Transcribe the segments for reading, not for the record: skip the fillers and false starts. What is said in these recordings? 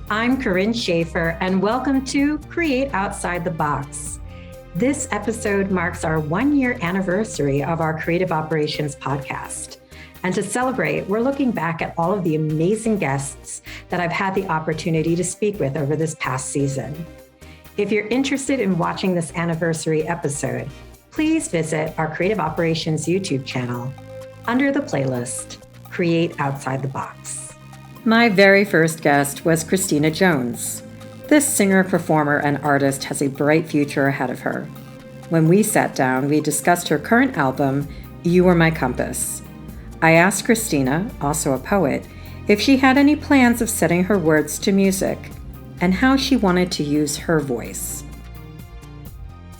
I'm Corinne Schaefer, and welcome to Create Outside the Box. This episode marks our 1-year anniversary of our Creative Operations podcast. And to celebrate, we're looking back at all of the amazing guests that I've had the opportunity to speak with over this past season. If you're interested in watching this anniversary episode, please visit our Creative Operations YouTube channel under the playlist Create Outside the Box. My very first guest was Christina Jones. This singer, performer, and artist has a bright future ahead of her. When we sat down, we discussed her current album, You Were My Compass. I asked Christina, also a poet, if she had any plans of setting her words to music and how she wanted to use her voice.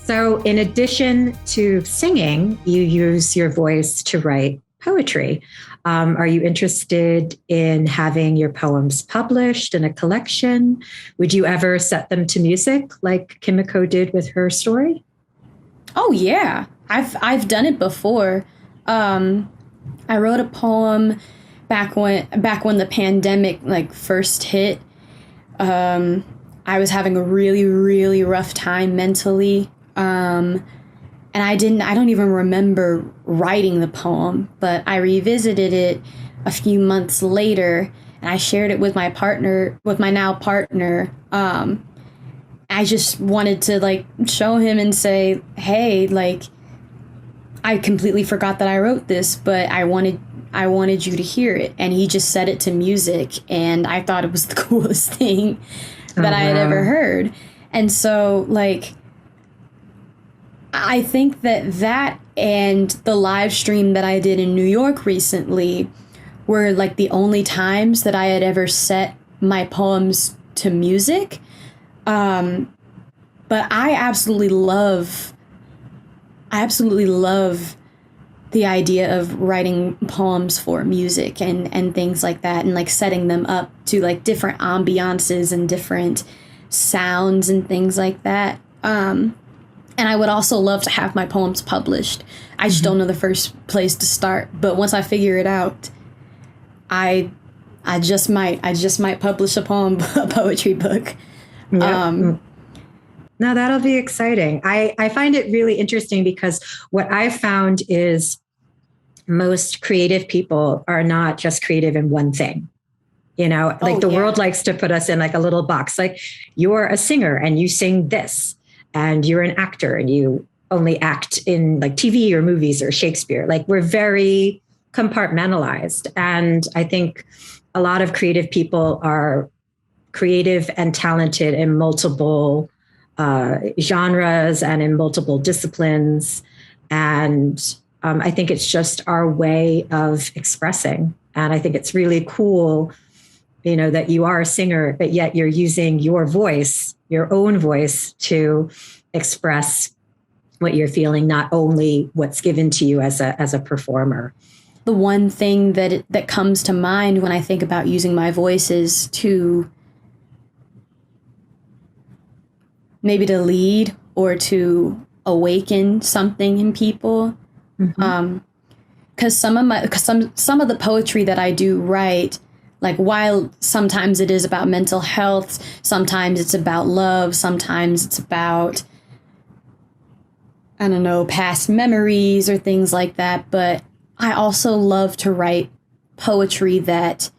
So in addition to singing, you use your voice to write poetry. Are you interested in having your poems published in a collection? Would you ever set them to music like Kimiko did with her story? Oh yeah, I've done it before. I wrote a poem back when the pandemic first hit. I was having a really, really rough time mentally. And I don't even remember writing the poem, but I revisited it a few months later and I shared it with my now partner. I just wanted to show him and say, hey, I completely forgot that I wrote this, but I wanted you to hear it. And he just set it to music and I thought it was the coolest thing that I had ever heard. And so I think that and the live stream that I did in New York recently were the only times that I had ever set my poems to music. But I absolutely love the idea of writing poems for music and things like that, and setting them up to different ambiances and different sounds and things like that. And I would also love to have my poems published. I just don't know the first place to start. But once I figure it out, I just might publish a poetry book. Yep. No, that'll be exciting. I find it really interesting because what I found is most creative people are not just creative in one thing. The world likes to put us in a little box. You're a singer and you sing this. And you're an actor and you only act in TV or movies or Shakespeare. We're very compartmentalized. And I think a lot of creative people are creative and talented in multiple genres and in multiple disciplines. And I think it's just our way of expressing. And I think it's really cool, that you are a singer, but yet you're using your voice, your own voice, to express what you're feeling, not only what's given to you as a performer. The one thing that comes to mind when I think about using my voice is to maybe to lead or to awaken something in people. Mm-hmm. 'Cause some of the poetry that I do write, while sometimes it is about mental health, sometimes it's about love, sometimes it's about, I don't know, past memories or things like that. But I also love to write poetry that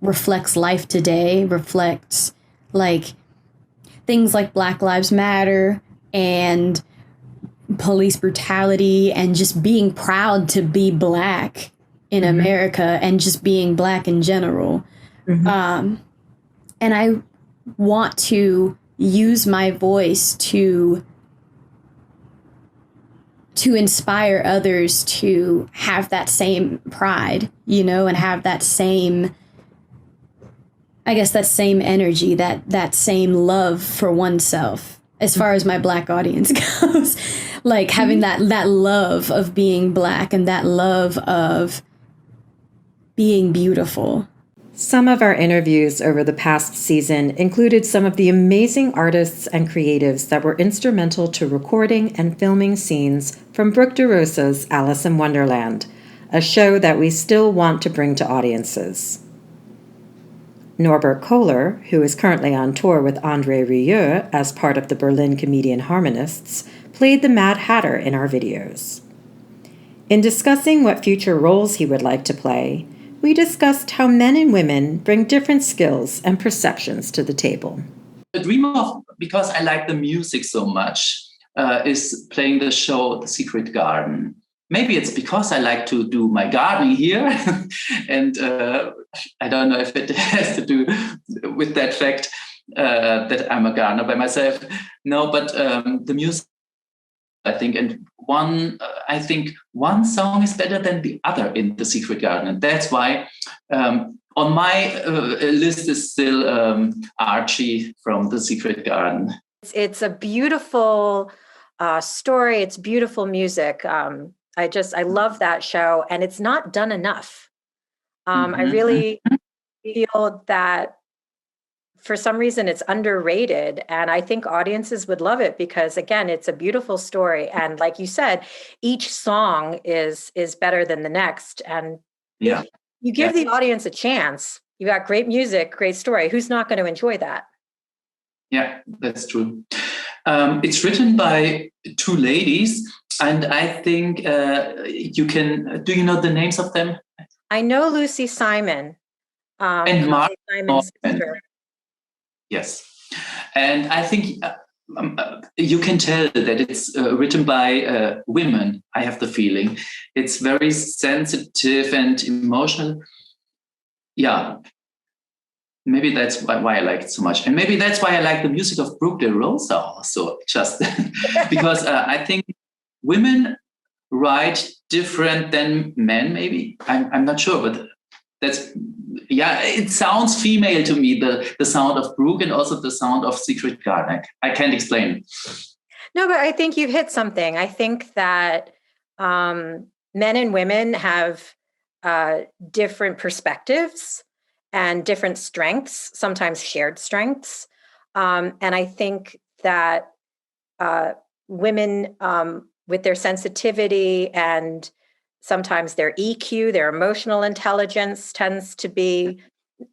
reflects life today, reflects things like Black Lives Matter and police brutality and just being proud to be Black in America and just being Black in general. Mm-hmm. And I want to use my voice to inspire others to have that same pride, and have that same, I guess, that same energy, that same love for oneself as far as my Black audience goes. Having that love of being Black and that love of being beautiful. Some of our interviews over the past season included some of the amazing artists and creatives that were instrumental to recording and filming scenes from Brooke DeRosa's Alice in Wonderland, a show that we still want to bring to audiences. Norbert Kohler, who is currently on tour with André Rieu as part of the Berlin Comedian Harmonists, played the Mad Hatter in our videos. In discussing what future roles he would like to play, we discussed how men and women bring different skills and perceptions to the table. The dream of, because I like the music so much, is playing the show The Secret Garden. Maybe it's because I like to do my gardening here, and I don't know if it has to do with that fact that I'm a gardener by myself. No, but the music, I think, and I think one song is better than the other in The Secret Garden, and that's why on my list is still Archie from The Secret Garden. It's a beautiful story. It's beautiful music. I love that show, and it's not done enough. I really feel that for some reason it's underrated, and I think audiences would love it because, again, it's a beautiful story. And like you said, each song is better than the next. And if you give the audience a chance, you got great music, great story. Who's not going to enjoy that? Yeah, that's true. It's written by two ladies, and I think you can. Do you know the names of them? I know Lucy Simon and Mark Simon's sister. Yes, and I think you can tell that it's written by women. I have the feeling it's very sensitive and emotional. Yeah. Maybe that's why I like it so much. And maybe that's why I like the music of Brooke DeRosa also, just because I think women write different than men, maybe. I'm not sure, but it sounds female to me, the sound of Brooke and also the sound of Secret Garden. I can't explain. No, but I think you've hit something. I think that men and women have different perspectives and different strengths, sometimes shared strengths. And I think that women with their sensitivity and sometimes their EQ, their emotional intelligence tends to be,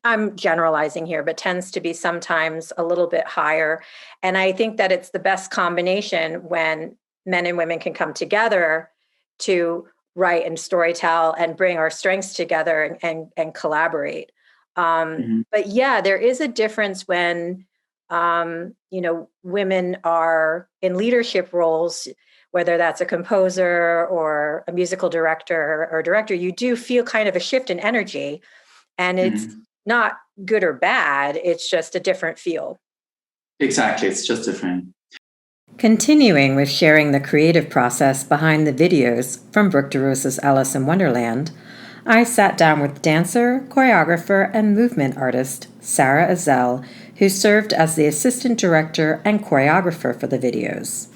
I'm generalizing here, but tends to be sometimes a little bit higher. And I think that it's the best combination when men and women can come together to write and storytell and bring our strengths together and collaborate. But yeah, there is a difference when, women are in leadership roles, whether that's a composer or a musical director or director. You do feel kind of a shift in energy, and it's not good or bad. It's just a different feel. Exactly. It's just different. Continuing with sharing the creative process behind the videos from Brooke DeRosa's Alice in Wonderland, I sat down with dancer, choreographer, and movement artist Sarah Azell, who served as the assistant director and choreographer for the videos.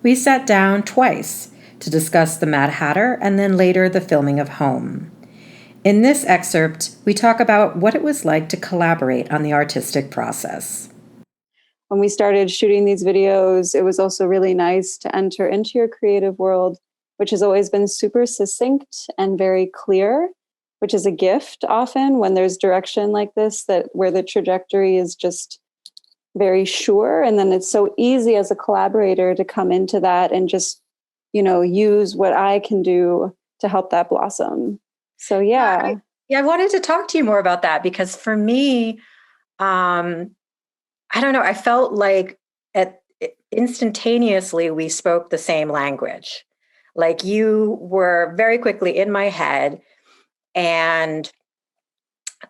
We sat down twice to discuss the Mad Hatter and then later the filming of Home. In this excerpt, we talk about what it was like to collaborate on the artistic process. When we started shooting these videos, it was also really nice to enter into your creative world, which has always been super succinct and very clear, which is a gift often when there's direction like this, that where the trajectory is just very sure. And then it's so easy as a collaborator to come into that and just, use what I can do to help that blossom. So, yeah. I wanted to talk to you more about that because for me, I don't know, I felt like instantaneously we spoke the same language. Like you were very quickly in my head and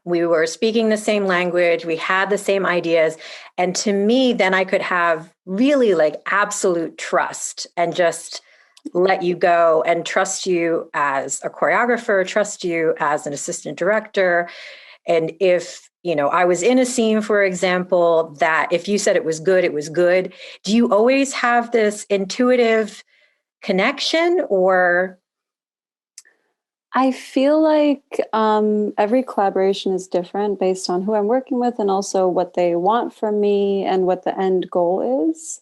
we were speaking the same language. We had the same ideas. And to me, then I could have really like absolute trust and just let you go and trust you as a choreographer, trust you as an assistant director. And if, I was in a scene, for example, that if you said it was good, it was good. Do you always have this intuitive connection or? I feel like every collaboration is different based on who I'm working with and also what they want from me and what the end goal is.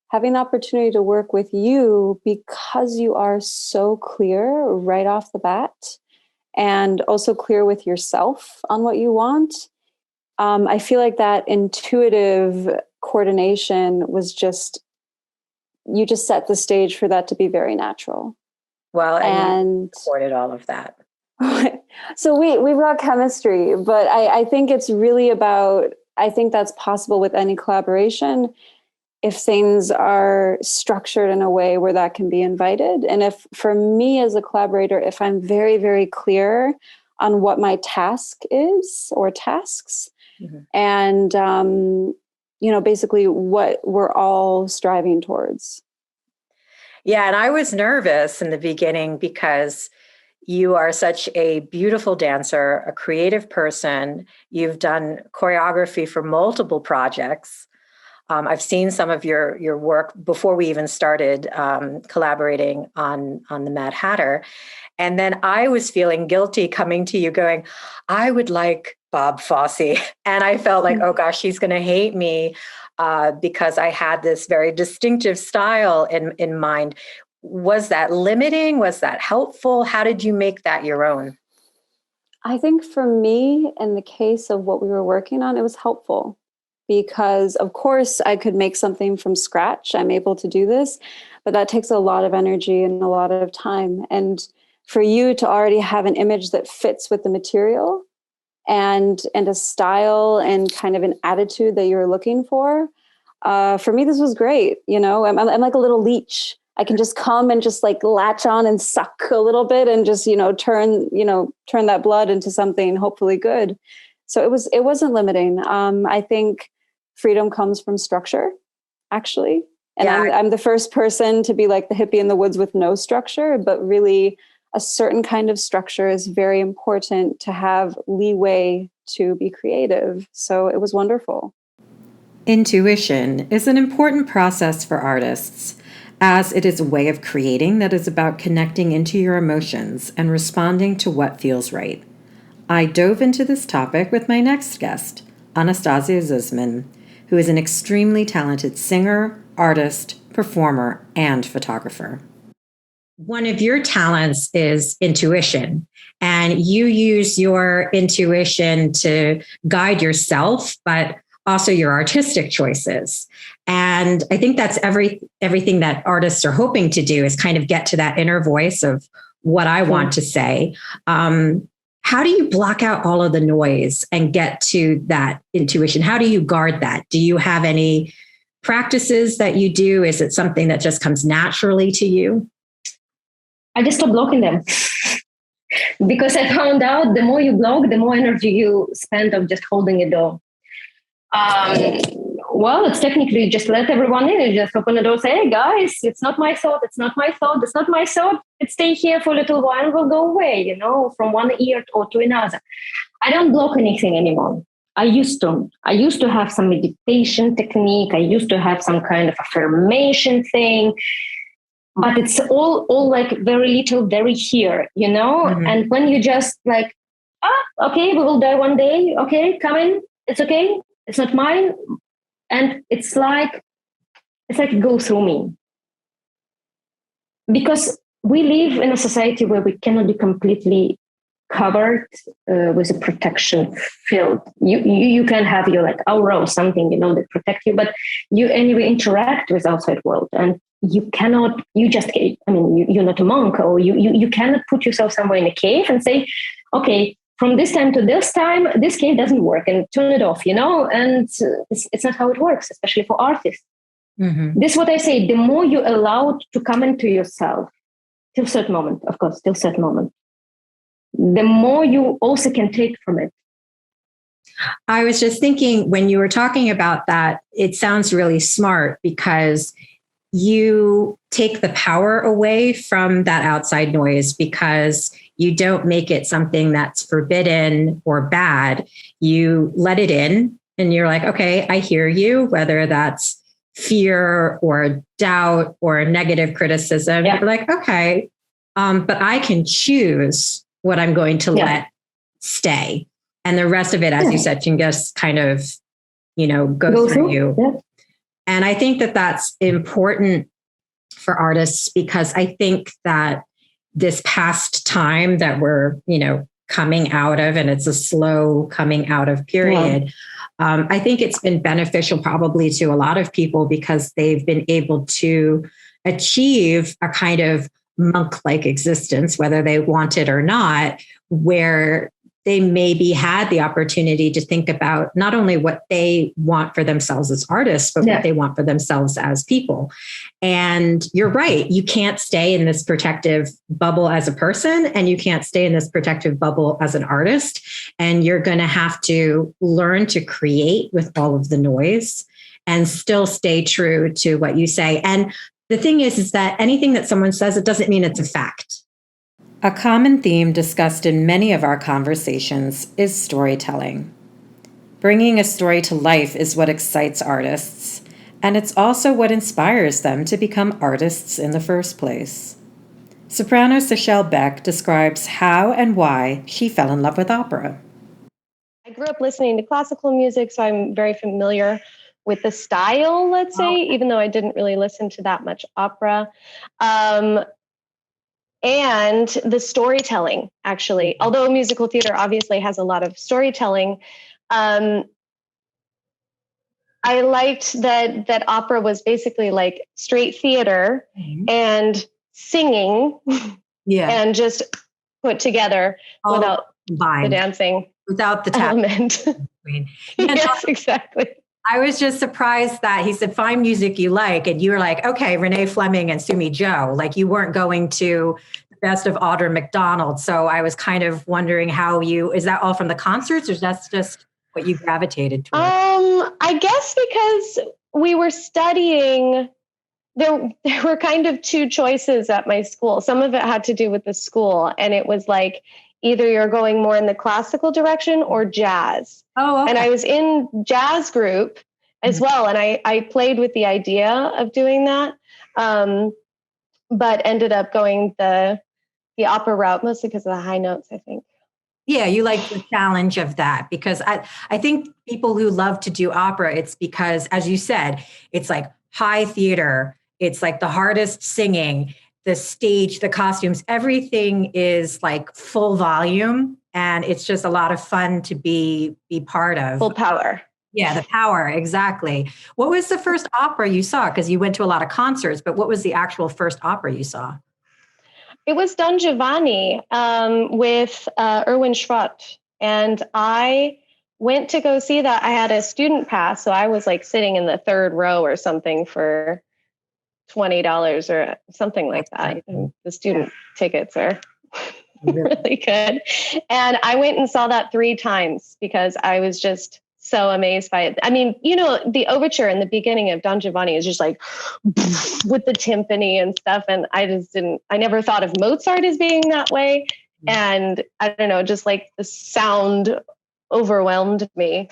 Having the opportunity to work with you because you are so clear right off the bat and also clear with yourself on what you want, I feel like that intuitive coordination was you just set the stage for that to be very natural. Well, and supported all of that. So we brought chemistry, but I think it's really about, I think that's possible with any collaboration if things are structured in a way where that can be invited. And if, for me as a collaborator, if I'm very, very clear on what my task is or tasks, and, basically what we're all striving towards. Yeah. And I was nervous in the beginning because you are such a beautiful dancer, a creative person. You've done choreography for multiple projects. I've seen some of your work before we even started collaborating on the Mad Hatter. And then I was feeling guilty coming to you going, I would like Bob Fosse. And I felt like, oh gosh, she's going to hate me because I had this very distinctive style in mind. Was that limiting? Was that helpful? How did you make that your own? I think for me, in the case of what we were working on, it was helpful because, of course, I could make something from scratch. I'm able to do this, but that takes a lot of energy and a lot of time. And for you to already have an image that fits with the material and a style and kind of an attitude that you're looking for me, this was great. I'm like a little leech. I can just come and just like latch on and suck a little bit and just, turn that blood into something hopefully good. So it wasn't limiting. I think freedom comes from structure, actually. And yeah. I'm the first person to be like the hippie in the woods with no structure, but really a certain kind of structure is very important to have leeway to be creative. So it was wonderful. Intuition is an important process for artists, as it is a way of creating that is about connecting into your emotions and responding to what feels right. I dove into this topic with my next guest, Anastasia Zuzman, who is an extremely talented singer, artist, performer, and photographer. One of your talents is intuition, and you use your intuition to guide yourself, but also your artistic choices. And I think that's everything that artists are hoping to do is kind of get to that inner voice of what I want to say. How do you block out all of the noise and get to that intuition? How do you guard that? Do you have any practices that you do? Is it something that just comes naturally to you? I just stopped blocking them because I found out the more you block, the more energy you spend of just holding a door. Well, it's technically just let everyone in. You just open the door, say, hey guys, it's not my thought. It's not my thought. It's not my thought. It stay here for a little while and will go away, from one ear or to another. I don't block anything anymore. I used to have some meditation technique. I used to have some kind of affirmation thing, but it's all like very little, very here, Mm-hmm. And when you just like, okay, we will die one day. Okay, come in. It's okay. It's not mine. And it's like it goes through me. Because we live in a society where we cannot be completely covered with a protection field. You can have your like aura or something, that protect you, but you anyway interact with outside world, and you cannot. You're not a monk, or you cannot put yourself somewhere in a cave and say, okay, from this time to this time, this cave doesn't work, and turn it off, and it's not how it works, especially for artists. Mm-hmm. This is what I say, the more you allow to come into yourself, till a certain moment, of course, the more you also can take from it. I was just thinking when you were talking about that, it sounds really smart because you take the power away from that outside noise because you don't make it something that's forbidden or bad. You let it in and you're like, okay, I hear you, whether that's fear or doubt or negative criticism. Yeah. You're like, okay, but I can choose what I'm going to let stay. And the rest of it, as you said, can just kind of, go through you. Yeah. And I think that that's important for artists because I think that this past time that we're, coming out of, and it's a slow coming out of period. I think it's been beneficial probably to a lot of people because they've been able to achieve a kind of monk-like existence, whether they want it or not, where they maybe had the opportunity to think about not only what they want for themselves as artists, but what they want for themselves as people. And you're right, you can't stay in this protective bubble as a person, and you can't stay in this protective bubble as an artist. And you're going to have to learn to create with all of the noise and still stay true to what you say. And the thing is that anything that someone says, it doesn't mean it's a fact. A common theme discussed in many of our conversations is storytelling. Bringing a story to life is what excites artists, and it's also what inspires them to become artists in the first place. Soprano Sechelle Beck describes how and why she fell in love with opera. I grew up listening to classical music, so I'm very familiar with the style, let's say, even though I didn't really listen to that much opera. And the storytelling, actually. Although musical theater obviously has a lot of storytelling, I liked that opera was basically like straight theater and singing and just put together without the dancing, without the element. Yes, exactly. I was just surprised that he said, find music you like. And you were like, okay, Renee Fleming and Sumi Joe. Like you weren't going to the best of Audra McDonald. So I was kind of wondering is that all from the concerts or that's just what you gravitated toward? I guess because we were studying, there were kind of two choices at my school. Some of it had to do with the school. And it was like, either you're going more in the classical direction or jazz. Oh, okay. And I was in jazz group as well. And I played with the idea of doing that, but ended up going the opera route, mostly because of the high notes, I think. Yeah, you like the challenge of that because I think people who love to do opera, it's because, as you said, it's like high theater. It's like the hardest singing, the stage, the costumes, everything is like full volume. And it's just a lot of fun to be part of. Full power. Yeah, the power, exactly. What was the first opera you saw? Because you went to a lot of concerts, but what was the actual first opera you saw? It was Don Giovanni with Erwin Schrott. And I went to go see that. I had a student pass, so I was like sitting in the third row or something for $20 or something like that. And the student tickets are really good. And I went and saw that 3 times because I was just so amazed by it. I mean, the overture in the beginning of Don Giovanni is just like with the timpani and stuff. And I never thought of Mozart as being that way. And I don't know, just like the sound overwhelmed me.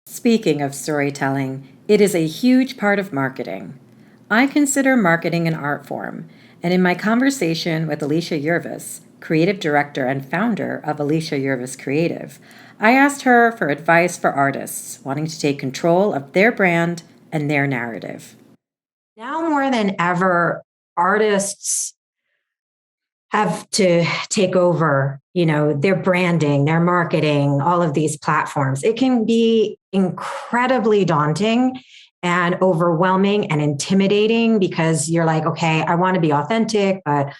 Speaking of storytelling, it is a huge part of marketing. I consider marketing an art form, and in my conversation with Alicia Yervis, creative director and founder of Alicia Yervis Creative, I asked her for advice for artists wanting to take control of their brand and their narrative. Now more than ever, artists have to take over, their branding, their marketing, all of these platforms. It can be incredibly daunting and overwhelming and intimidating because you're like, okay, I want to be authentic, but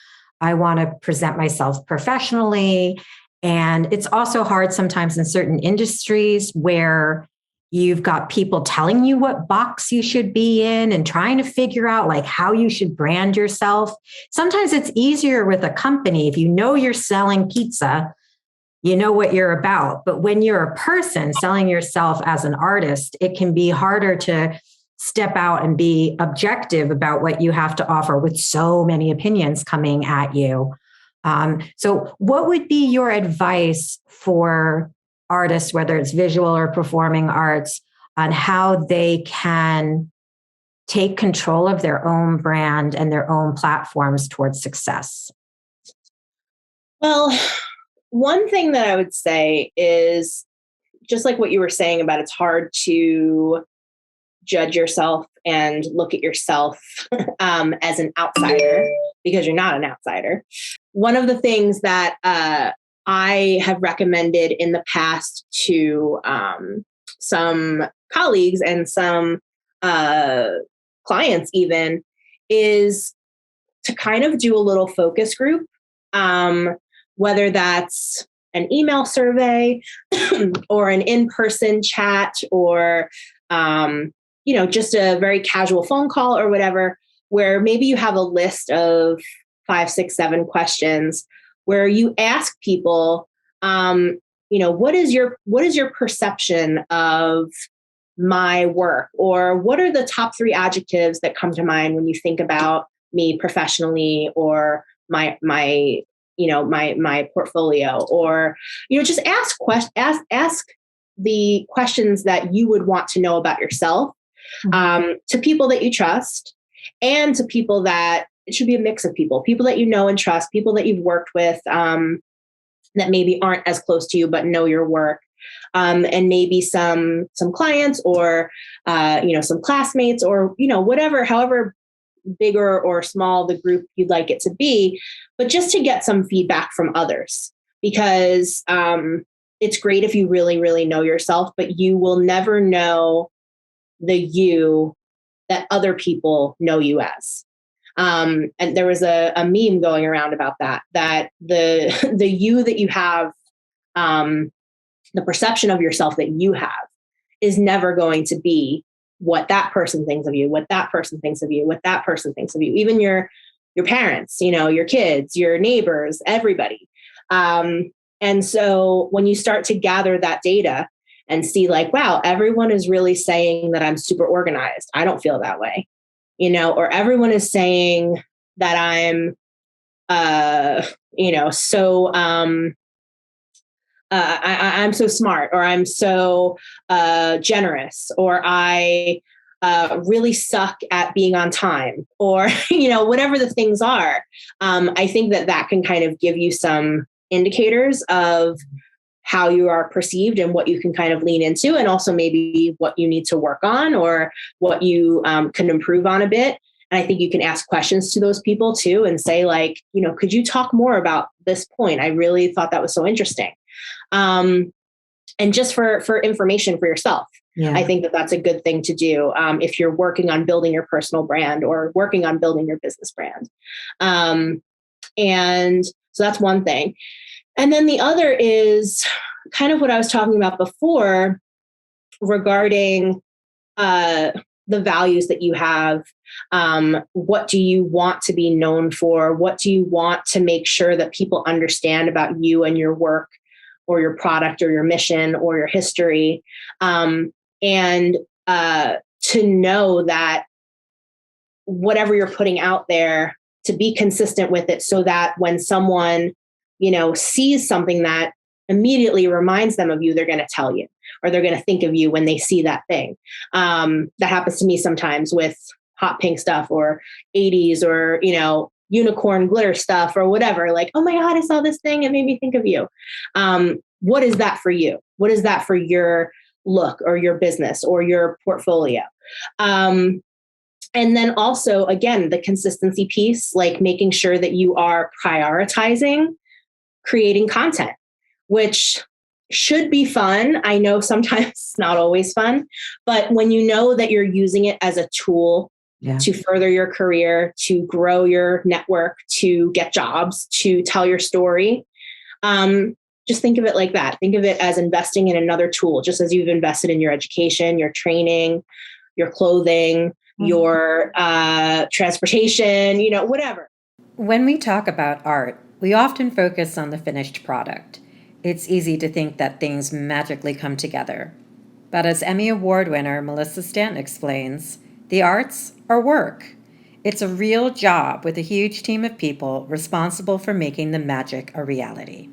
I want to present myself professionally. And it's also hard sometimes in certain industries where you've got people telling you what box you should be in and trying to figure out like how you should brand yourself. Sometimes it's easier with a company. If you know you're selling pizza, you know what you're about. But when you're a person selling yourself as an artist, it can be harder to step out and be objective about what you have to offer with so many opinions coming at you. So what would be your advice for artists, whether it's visual or performing arts, on how they can take control of their own brand and their own platforms towards success? Well, one thing that I would say is just like what you were saying about it's hard to judge yourself and look at yourself as an outsider because you're not an outsider. One of the things that I have recommended in the past to some colleagues and some clients even is to kind of do a little focus group, whether that's an email survey or an in-person chat or, just a very casual phone call or whatever, where maybe you have a list of 5, 6, 7 questions where you ask people, what is your perception of my work, or what are the top 3 adjectives that come to mind when you think about me professionally or my portfolio, or just ask the questions that you would want to know about yourself, to people that you trust, and to people that it should be a mix of people that you know and trust, people that you've worked with, that maybe aren't as close to you but know your work, and maybe some clients or some classmates, or whatever, however big or small the group you'd like it to be, but just to get some feedback from others, because it's great if you really, really know yourself, but you will never know the you that other people know you as. And there was a meme going around about that the you that you have, the perception of yourself that you have, is never going to be what that person thinks of you, what that person thinks of you, what that person thinks of you, even your parents, your kids, your neighbors, everybody. And so when you start to gather that data and see like, wow, everyone is really saying that I'm super organized, I don't feel that way, or everyone is saying that I'm, so, I'm so smart, or I'm so generous, or I really suck at being on time, or, whatever the things are. I think that can kind of give you some indicators of how you are perceived and what you can kind of lean into, and also maybe what you need to work on or what you can improve on a bit. And I think you can ask questions to those people too and say like, could you talk more about this point? I really thought that was so interesting. And just for information for yourself. Yeah. I think that's a good thing to do if you're working on building your personal brand or working on building your business brand. And so that's one thing. And then the other is kind of what I was talking about before regarding the values that you have. What do you want to be known for? What do you want to make sure that people understand about you and your work, or your product, or your mission, or your history? And to know that whatever you're putting out there, to be consistent with it, so that when someone, sees something that immediately reminds them of you, they're going to tell you, or they're going to think of you when they see that thing. That happens to me sometimes with hot pink stuff, or 80s, or, unicorn glitter stuff, or whatever. Like, oh my God, I saw this thing. It made me think of you. What is that for you? What is that for your look, or your business, or your portfolio? And then also, again, the consistency piece, like making sure that you are prioritizing creating content, which should be fun. I know sometimes it's not always fun, but when you know that you're using it as a tool to further your career, to grow your network, to get jobs, to tell your story, just think of it like that. Think of it as investing in another tool, just as you've invested in your education, your training, your clothing, your transportation, whatever. When we talk about art, we often focus on the finished product. It's easy to think that things magically come together. But as Emmy Award winner Melissa Stanton explains, the arts are work. It's a real job with a huge team of people responsible for making the magic a reality.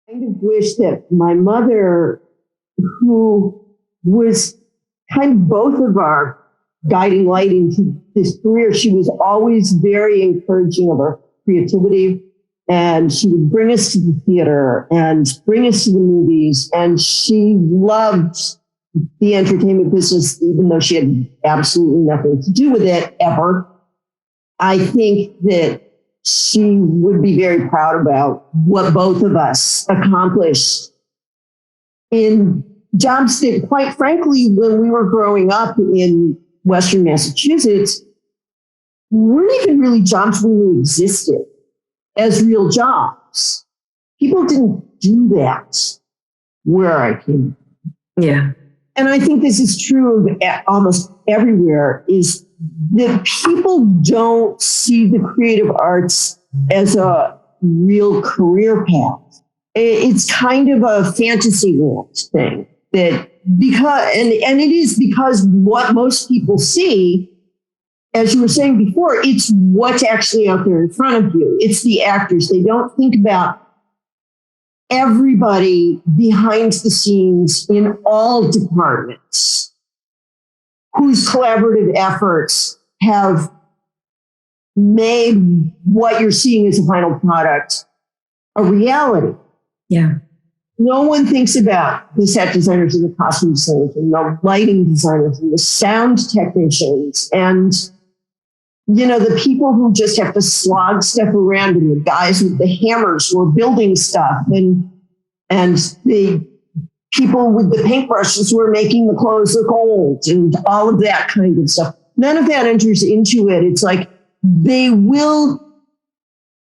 I kind of wish that my mother, who was kind of both of our guiding light into this career, she was always very encouraging of our creativity. And she would bring us to the theater and bring us to the movies. And she loved the entertainment business, even though she had absolutely nothing to do with it ever. I think that she would be very proud about what both of us accomplished in jobs that, quite frankly, when we were growing up in Western Massachusetts, weren't even really jobs really existed as real jobs. People didn't do that where I came from. Yeah. And I think this is true of almost everywhere, is that people don't see the creative arts as a real career path. It's kind of a fantasy world thing that and it is because what most people see, as you were saying before, it's what's actually out there in front of you. It's the actors. They don't think about everybody behind the scenes in all departments whose collaborative efforts have made what you're seeing as a final product a reality. Yeah. No one thinks about the set designers and the costume designers and the lighting designers and the sound technicians and, you know, the people who just have to slog stuff around and the guys with the hammers who are building stuff and the people with the paintbrushes who are making the clothes look old and all of that kind of stuff. None of that enters into it. It's like they will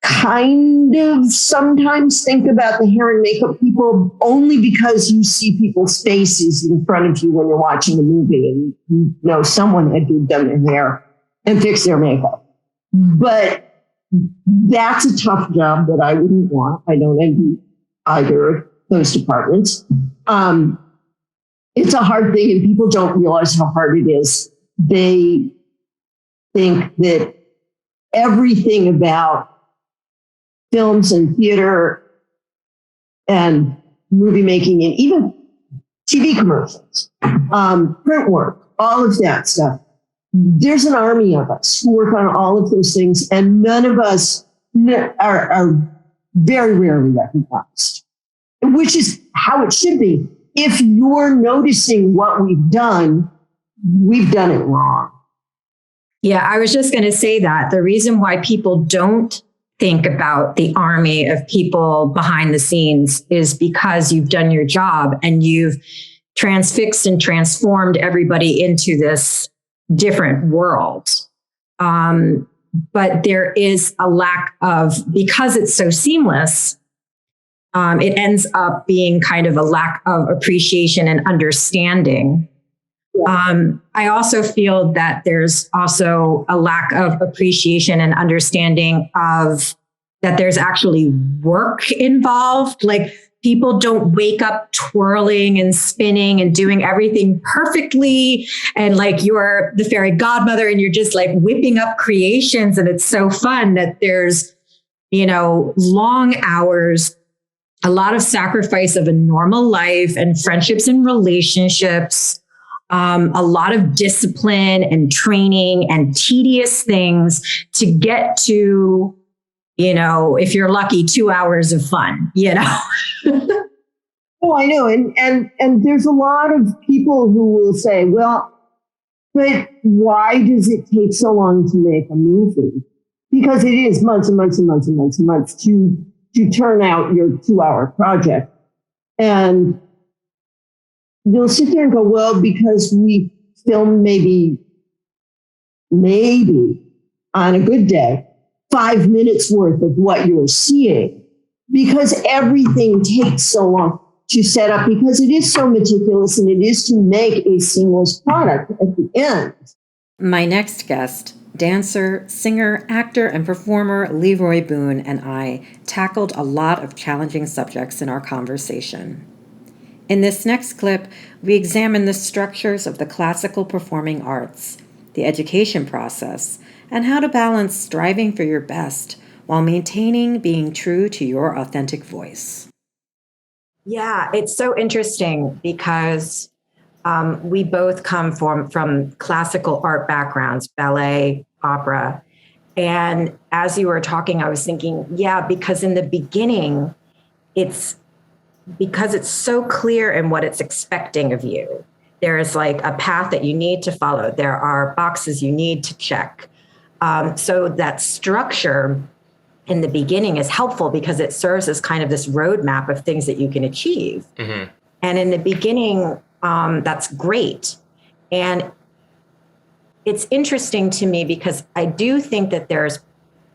kind of sometimes think about the hair and makeup people only because you see people's faces in front of you when you're watching a movie and you know someone had done their hair and fixed their makeup. But that's a tough job that I wouldn't want. I don't envy either of those departments. It's a hard thing and people don't realize how hard it is. They think that everything about films and theater and movie making and even TV commercials, print work, all of that stuff. There's an army of us who work on all of those things, and none of us are very rarely recognized, which is how it should be. If you're noticing what we've done it wrong. Yeah, I was just going to say that the reason why people don't think about the army of people behind the scenes is because you've done your job and you've transfixed and transformed everybody into this different world. But there is a lack of, because it's so seamless, it ends up being kind of a lack of appreciation and understanding. I also feel that there's also a lack of appreciation and understanding of that there's actually work involved. Like people don't wake up twirling and spinning and doing everything perfectly. And like you're the fairy godmother and you're just like whipping up creations. And it's so fun that there's, you know, long hours, a lot of sacrifice of a normal life and friendships and relationships. A lot of discipline and training and tedious things to get to, you know, if you're lucky, 2 hours of fun, you know? Oh, I know. And there's a lot of people who will say, well, but why does it take so long to make a movie? Because it is months and months and months and months and months to turn out your 2-hour project. And you'll sit there and go, well, because we film maybe on a good day, 5 minutes worth of what you're seeing, because everything takes so long to set up, because it is so meticulous and it is to make a seamless product at the end. My next guest, dancer, singer, actor, and performer Leroy Boone and I tackled a lot of challenging subjects in our conversation. In this next clip, we examine the structures of the classical performing arts, the education process, and how to balance striving for your best while maintaining being true to your authentic voice. Yeah, it's so interesting because we both come from classical art backgrounds, ballet, opera. And as you were talking, I was thinking, yeah, because in the beginning, because it's so clear in what it's expecting of you. There is like a path that you need to follow. There are boxes you need to check. So that structure in the beginning is helpful because it serves as kind of this roadmap of things that you can achieve. Mm-hmm. And in the beginning, that's great. And it's interesting to me because I do think that there's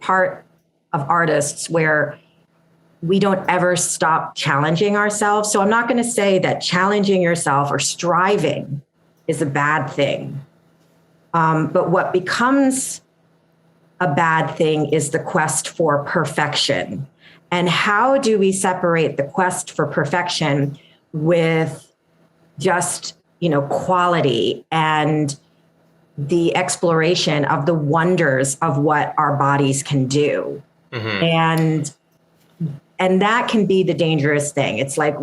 part of artists where we don't ever stop challenging ourselves. So I'm not going to say that challenging yourself or striving is a bad thing. But what becomes a bad thing is the quest for perfection. And how do we separate the quest for perfection with just, quality and the exploration of the wonders of what our bodies can do? Mm-hmm. And that can be the dangerous thing. It's like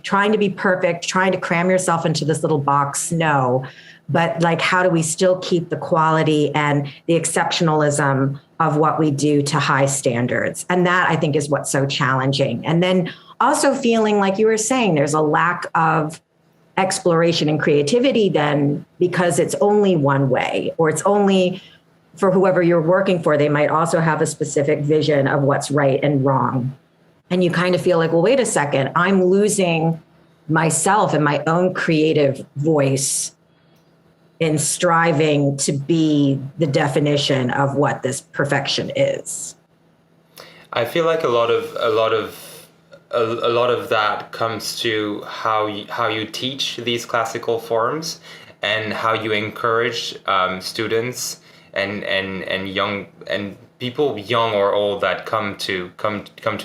trying to be perfect, trying to cram yourself into this little box. No, but like, how do we still keep the quality and the exceptionalism of what we do to high standards? And that, I think, is what's so challenging. And then also feeling like you were saying, there's a lack of exploration and creativity then because it's only one way, or it's only for whoever you're working for. They might also have a specific vision of what's right and wrong. And you kind of feel like, well, wait a second, I'm losing myself and my own creative voice in striving to be the definition of what this perfection is. I feel like a lot of that comes to how you teach these classical forms and how you encourage students and young and people, young or old, that come to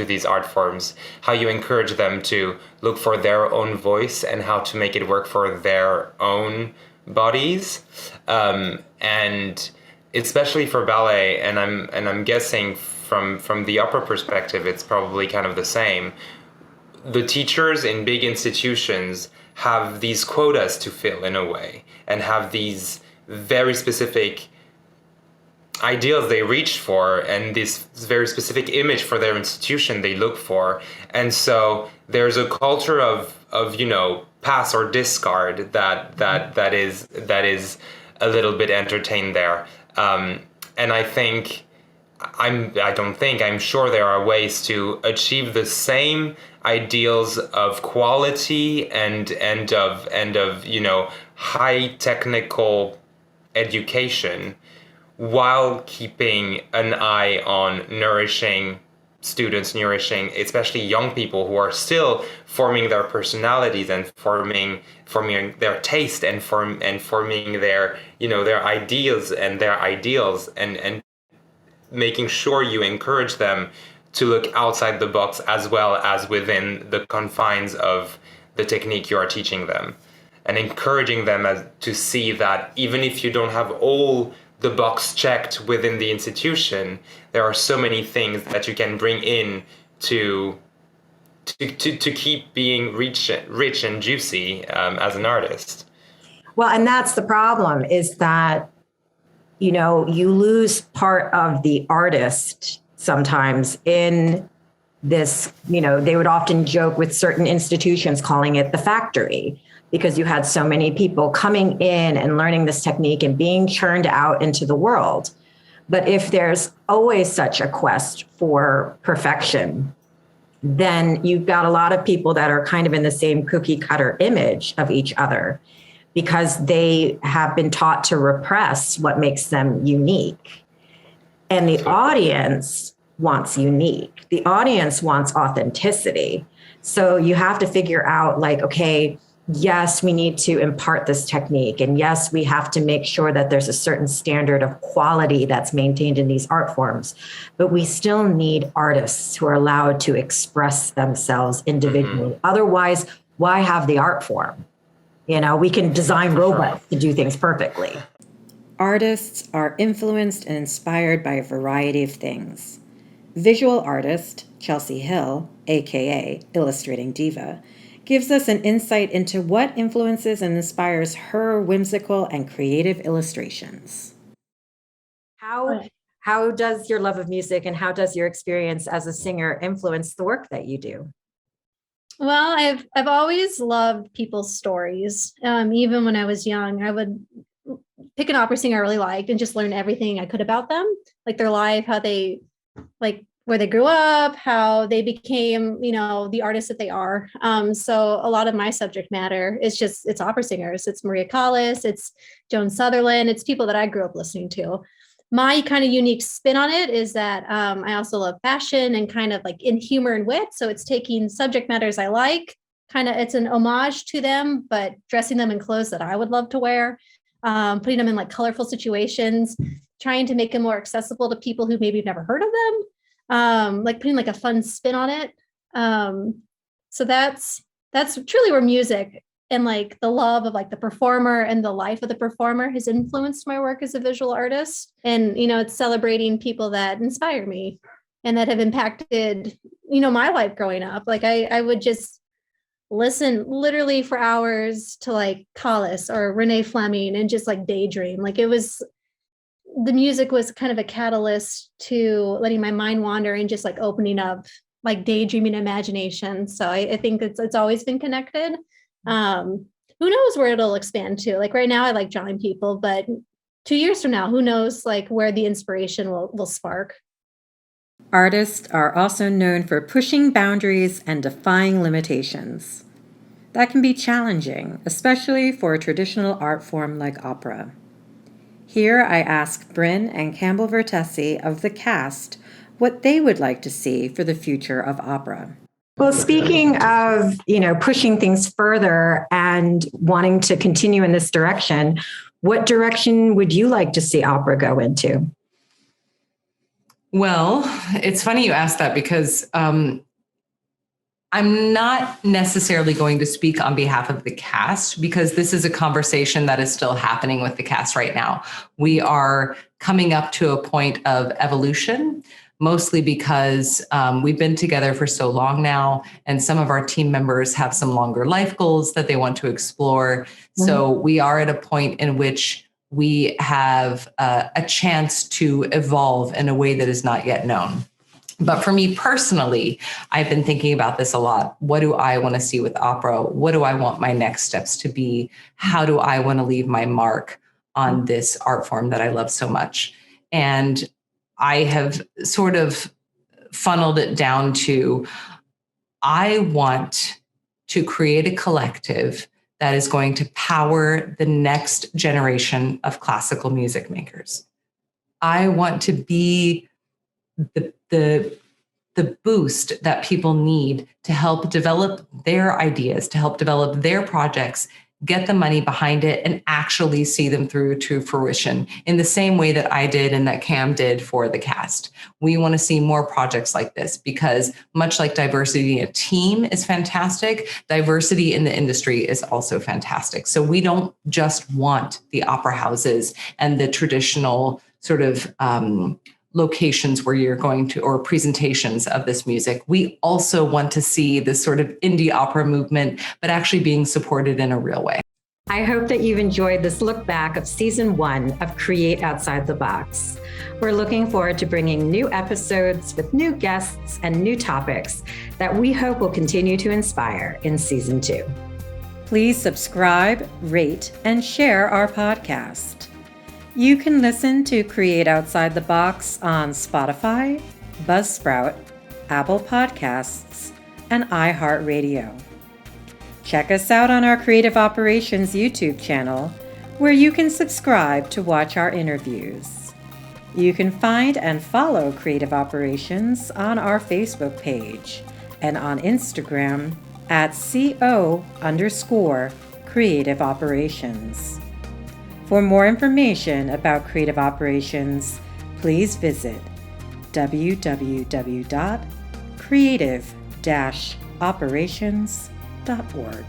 these art forms, how you encourage them to look for their own voice and how to make it work for their own bodies, and especially for ballet. And I'm guessing from the opera perspective, it's probably kind of the same. The teachers in big institutions have these quotas to fill in a way, and have these very specific ideals they reach for, and this very specific image for their institution they look for. And so there's a culture of pass or discard that is a little bit entertained there. And I'm sure there are ways to achieve the same ideals of quality and of high technical education, while keeping an eye on nourishing students, especially young people who are still forming their personalities and forming their taste and forming their their ideas and their ideals, and making sure you encourage them to look outside the box as well as within the confines of the technique you are teaching them, and encouraging them to see that even if you don't have all the box checked within the institution, there are so many things that you can bring in to keep being rich and juicy as an artist. Well, and that's the problem, is that, you lose part of the artist sometimes in this, they would often joke with certain institutions calling it the factory, because you had so many people coming in and learning this technique and being churned out into the world. But if there's always such a quest for perfection, then you've got a lot of people that are kind of in the same cookie cutter image of each other, because they have been taught to repress what makes them unique. And the audience wants unique. The audience wants authenticity. So you have to figure out, like, okay, yes, we need to impart this technique. And yes, we have to make sure that there's a certain standard of quality that's maintained in these art forms. But we still need artists who are allowed to express themselves individually. Mm-hmm. Otherwise, why have the art form? We can design robots to do things perfectly. Artists are influenced and inspired by a variety of things. Visual artist Chelsea Hill, aka Illustrating Diva, gives us an insight into what influences and inspires her whimsical and creative illustrations. How does your love of music and how does your experience as a singer influence the work that you do? Well, I've always loved people's stories. Even when I was young, I would pick an opera singer I really liked and just learn everything I could about them, like their life, how they where they grew up, how they became, the artists that they are. So a lot of my subject matter is it's opera singers. It's Maria Callas, it's Joan Sutherland, it's people that I grew up listening to. My kind of unique spin on it is that I also love fashion and kind of like in humor and wit. So it's taking subject matters I like, it's an homage to them, but dressing them in clothes that I would love to wear, putting them in like colorful situations, trying to make them more accessible to people who maybe have never heard of them, like putting like a fun spin on it. So that's truly where music and like the love of like the performer and the life of the performer has influenced my work as a visual artist. And, it's celebrating people that inspire me and that have impacted, my life growing up. Like I would just listen literally for hours to like Callas or Renee Fleming and just like daydream. Like the music was kind of a catalyst to letting my mind wander and just like opening up like daydreaming imagination. So I think it's always been connected. Who knows where it'll expand to? Like right now I like drawing people, but 2 years from now, who knows like where the inspiration will spark. Artists are also known for pushing boundaries and defying limitations. That can be challenging, especially for a traditional art form like opera. Here I ask Bryn and Campbell Vertesi of the cast what they would like to see for the future of opera. Well, speaking of, pushing things further and wanting to continue in this direction, what direction would you like to see opera go into? Well, it's funny you asked that because I'm not necessarily going to speak on behalf of the cast because this is a conversation that is still happening with the cast right now. We are coming up to a point of evolution, mostly because we've been together for so long now, and some of our team members have some longer life goals that they want to explore. Mm-hmm. So we are at a point in which we have a chance to evolve in a way that is not yet known. But for me personally, I've been thinking about this a lot. What do I want to see with opera? What do I want my next steps to be? How do I want to leave my mark on this art form that I love so much? And I have sort of funneled it down to, I want to create a collective that is going to power the next generation of classical music makers. I want to be the boost that people need to help develop their ideas, to help develop their projects, get the money behind it, and actually see them through to fruition in the same way that I did and that Cam did for the cast. We want to see more projects like this because much like diversity in a team is fantastic, diversity in the industry is also fantastic. So we don't just want the opera houses and the traditional sort of locations where you're going to, or presentations of this music. We also want to see this sort of indie opera movement, but actually being supported in a real way. I hope that you've enjoyed this look back of season 1 of Create Outside the Box. We're looking forward to bringing new episodes with new guests and new topics that we hope will continue to inspire in season 2. Please subscribe, rate, and share our podcast. You can listen to Create Outside the Box on Spotify, Buzzsprout, Apple Podcasts, and iHeartRadio. Check us out on our Creative Operations YouTube channel, where you can subscribe to watch our interviews. You can find and follow Creative Operations on our Facebook page and on Instagram at @CO_Creative Operations. For more information about Creative Operations, please visit www.creative-operations.org.